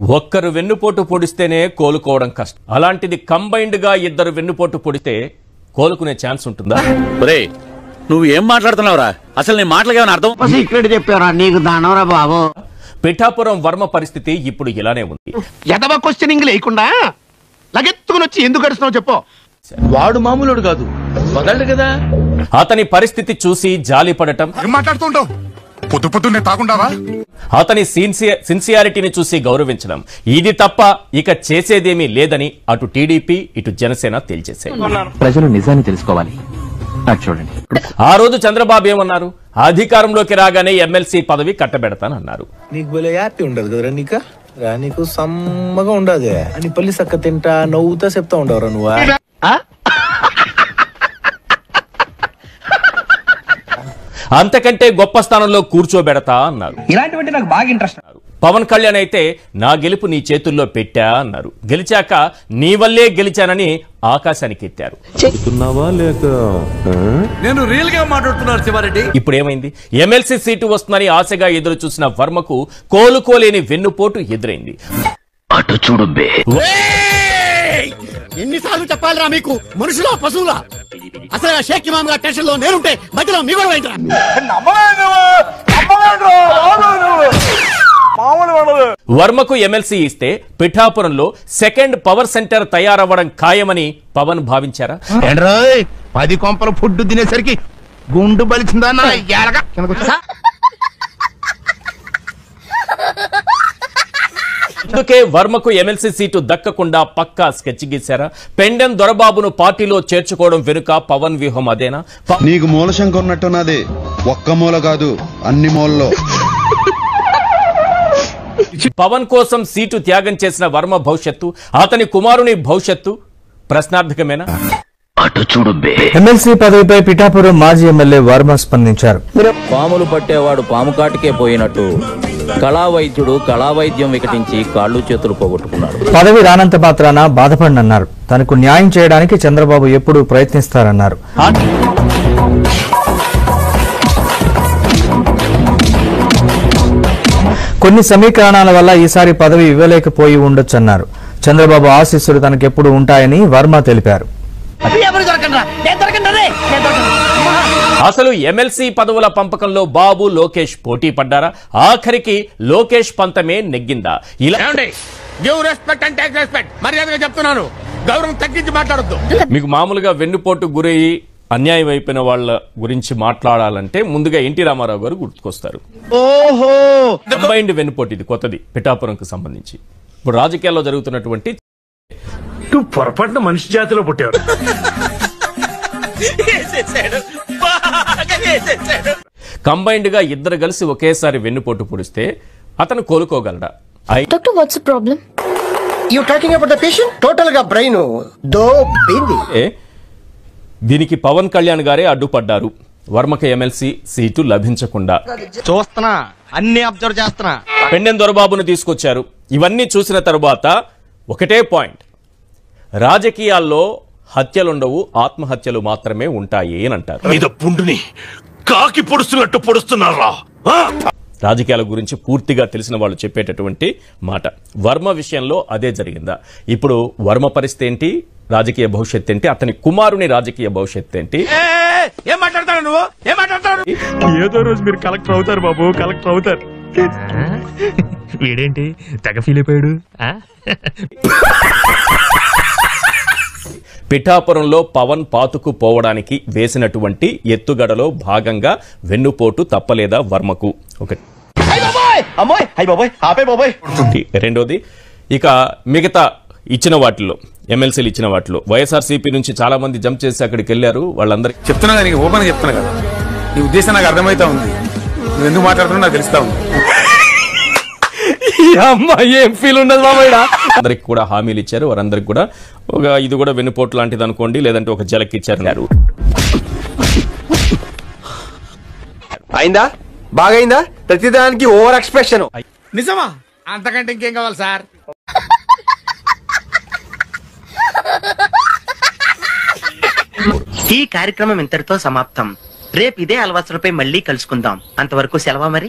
ఒక్కరు వెన్నుపోటు పొడిస్తేనే కోలుకోవడం కష్టం. అలాంటిది కంబైన్డ్ గా ఇద్దరు వెన్నుపోటు పొడితే కోలుకునే ఛాన్స్ ఉంటుందా? ఒరేయ్ నువ్వు ఏం మాట్లాడుతున్నావురా? అసలు నీ మాటలకి ఏమైనా అర్థం? సీక్రెట్ చెప్పారా నీకు దానవరా బాబు. పిఠాపురం వర్మ పరిస్థితి ఇప్పుడు ఇలానే ఉంది. ఎదవ క్వశ్చనింగ్ లేకుండా లగెత్తుకుని వచ్చి ఎందుకు గడుస్తున్నావు చెప్పు. వాడు మామూలుడు కాదు, వదలడు కదా. అతని పరిస్థితి చూసి జాలి పడటం, ఏం మాట్లాడుతుంటావు? పొద్దు పొద్దున్నే తాగుండావా? అతని సిన్సియారిటీని చూసి గౌరవించడం, ఇది తప్ప ఇక చేసేదేమీ లేదని అటు టీడీపీ ఇటు జనసేన తేల్చేశాయి. ప్రజలు నిజాన్ని తెలుసుకోవాలి. చూడండి, ఆ రోజు చంద్రబాబు ఏమన్నారు? అధికారంలోకి రాగానే ఎమ్మెల్సీ పదవి కట్టబెడతానన్నారు. నీకు భలే హ్యాపీ ఉండదు కదరా? నీకు సమ్మగా ఉండదు అని పల్లి సక్క తింటా నవ్వుతా చెప్తా ఉండవరా నువ్వు? అంతకంటే గొప్ప స్థానంలో కూర్చోబెడతా అన్నారు. ఇలాంటివంటే నాకు బాగా ఇంట్రెస్ట్. పవన్ కళ్యాణ్ అయితే నా గెలుపు నీ చేతుల్లో పెట్టా అన్నారు. గెలిచాక నీ వల్లే గెలిచానని ఆకాశానికి ఎత్తారు. నేను రియల్ గా మాట్లాడుతున్నాను శివారెడ్డి. ఇప్పుడు ఏమైంది? ఎమ్మెల్సీ సీటు వస్తుందని ఆశగా ఎదురు చూసిన వర్మకు కోలుకోలేని వెన్నుపోటు ఎదురైంది. అటు చూడు బే. ఎన్నిసార్లు చెప్పాలిరా మీకు? మనుషులా పశువులా? అసలు షేక్ ఇమామ్ గారి టెన్షన్ లో నేనుంటే మధ్యలో మీ కూడా ఏంటరా? వర్మకు ఎమ్మెల్సీ ఇస్తే పిఠాపురంలో సెకండ్ పవర్ సెంటర్ తయారవ్వడం ఖాయమని పవన్ భావించారా? 10 కొంపల ఫుడ్ తినేసరికి గుండు బలిచిందా? అందుకే వర్మకు ఎమ్మెల్సీ సీటు దక్కకుండా పక్కా స్కెచ్ గీశారా? పెండెం దొరబాబును పార్టీలో చేర్చుకోవడం వెనుక పవన్ వ్యూహం అదేనా? నీకు మూలశంక ఉన్నట్టున్నది. ఒక్క మూల కాదు, అన్ని మూలలో. పవన్ కోసం సీటు త్యాగం చేసిన వర్మ భవిష్యత్తు, అతని కుమారుని భవిష్యత్తు ప్రశ్నార్థకమేనా? అటు చూడు బే. ఎమ్మెల్సీ పదవిపై పిఠాపురం మాజీ ఎమ్మెల్యే వర్మ స్పందించారు. పాములు పట్టేవాడు పాము కాటికే పోయినట్టు కళావైద్యుడు కళావైద్యం వికటించి కాళ్ళు చేతులు పోగొట్టుకున్నాడు. పదవి రానంత మాత్రాన బాధపడినన్నారు. తనకు న్యాయం చేయడానికి చంద్రబాబు ఎప్పుడూ ప్రయత్నిస్తారన్నారు. కొన్ని సమీకరణాల వల్ల ఈసారి పదవి ఇవ్వలేకపోయి ఉండొచ్చన్నారు. చంద్రబాబు ఆశీస్సులు తనకెప్పుడు ఉంటాయని వర్మ తెలిపారు. అసలు ఎమ్మెల్సీ పదవుల పంపకంలో బాబు లోకేష్ పోటీ పడ్డారా? ఆఖరికి లోకేష్ పంతమే నెగ్గిందా? ఇలా మర్యాదగా చెప్తున్నాను, గౌరవం తగ్గించి మాట్లాడొద్దు. మీకు మామూలుగా వెన్నుపోటు గురయ్యి అన్యాయం అయిపోయిన వాళ్ళ గురించి మాట్లాడాలంటే ముందుగా ఎన్టీ రామారావు గారు గుర్తుకొస్తారు. ఓహో, కంబైన్డ్ వెన్నుపోటు ఇది కొత్తది పిఠాపురంకు సంబంధించి. ఇప్పుడు రాజకీయాల్లో జరుగుతున్నటువంటి పొరపాటున మనిషి జాతిలో పుట్టారు. కంబైన్డ్ గా ఇద్దరు కలిసి ఒకేసారి వెన్నుపోటు పొడిస్తే అతను కోలుకోగలడా? Doctor, what's the problem? You talking about the patient? Total గా బ్రెయిన్ దోబింది. దీనికి పవన్ కళ్యాణ్ గారే అడ్డుపడ్డారు. వర్మకు ఎమ్మెల్సీ సీటు లభించకుండా. చూస్తున్నా, అన్ని అబ్జర్వ్ చేస్తున్నా. పెండెం దొరబాబును తీసుకొచ్చారు. ఇవన్నీ చూసిన తరువాత ఒకటే పాయింట్, రాజకీయాల్లో హత్యలుండవు, ఆత్మహత్యలు మాత్రమే ఉంటాయి అని అంటారు. పుండుని కాకి పొడుస్తున్నట్టు పొడుస్తున్నారా? రాజకీయాల గురించి పూర్తిగా తెలిసిన వాళ్ళు చెప్పేటటువంటి మాట. వర్మ విషయంలో అదే జరిగిందా? ఇప్పుడు వర్మ పరిస్థితి ఏంటి? రాజకీయ భవిష్యత్ ఏంటి? అతని కుమారుని రాజకీయ భవిష్యత్ ఏంటి? ఏం మాట్లాడతావు నువ్వు? ఏం మాట్లాడతావు? ఏదో రోజు మీరు కలెక్టర్ అవుతారు బాబు, కలెక్టర్ అవుతారు. వీడేంటి తెగ ఫీల్ అయిపోయాడు? పిఠాపురంలో పవన్ పాతుకుపోవడానికి వేసినటువంటి ఎత్తుగడలో భాగంగా వెన్నుపోటు తప్పలేదా వర్మకు? ఒకటి. రెండోది, ఇక మిగతా ఇచ్చిన వాటిలో, ఎమ్మెల్సీలు ఇచ్చిన వాటిలో వైఎస్ఆర్సీపీ నుంచి చాలా మంది జంప్ చేసి అక్కడికి వెళ్లారు. వాళ్ళందరికీ చెప్తున్నా, నీకు ఓపెన్ చెప్తున్నా కదా, నీ ఉద్దేశం నాకు అర్థమైతా ఉంది. నువ్వు ఎందుకు మాట్లాడుతున్నా నాకు తెలుస్తా ఉంది. ఏం ఫీల్ ఉండదు బాబా. అందరికి కూడా హామీలు ఇచ్చారు. వారందరికి కూడా ఒక ఇది కూడా వెన్నుపోటు లాంటిది అనుకోండి, లేదంటే ఒక జలక్ ఇచ్చారు. అయిందా? బాగైందా? ప్రతిదానికి ఓవర్ ఎక్స్ప్రెషన్. నిజమా? అంతకంటే ఇంకేం కావాలి సార్? ఈ కార్యక్రమం ఇంతటితో సమాప్తం. రేపు ఇదే అలవాసులపై మళ్ళీ కలుసుకుందాం. అంతవరకు సెలవా మరి.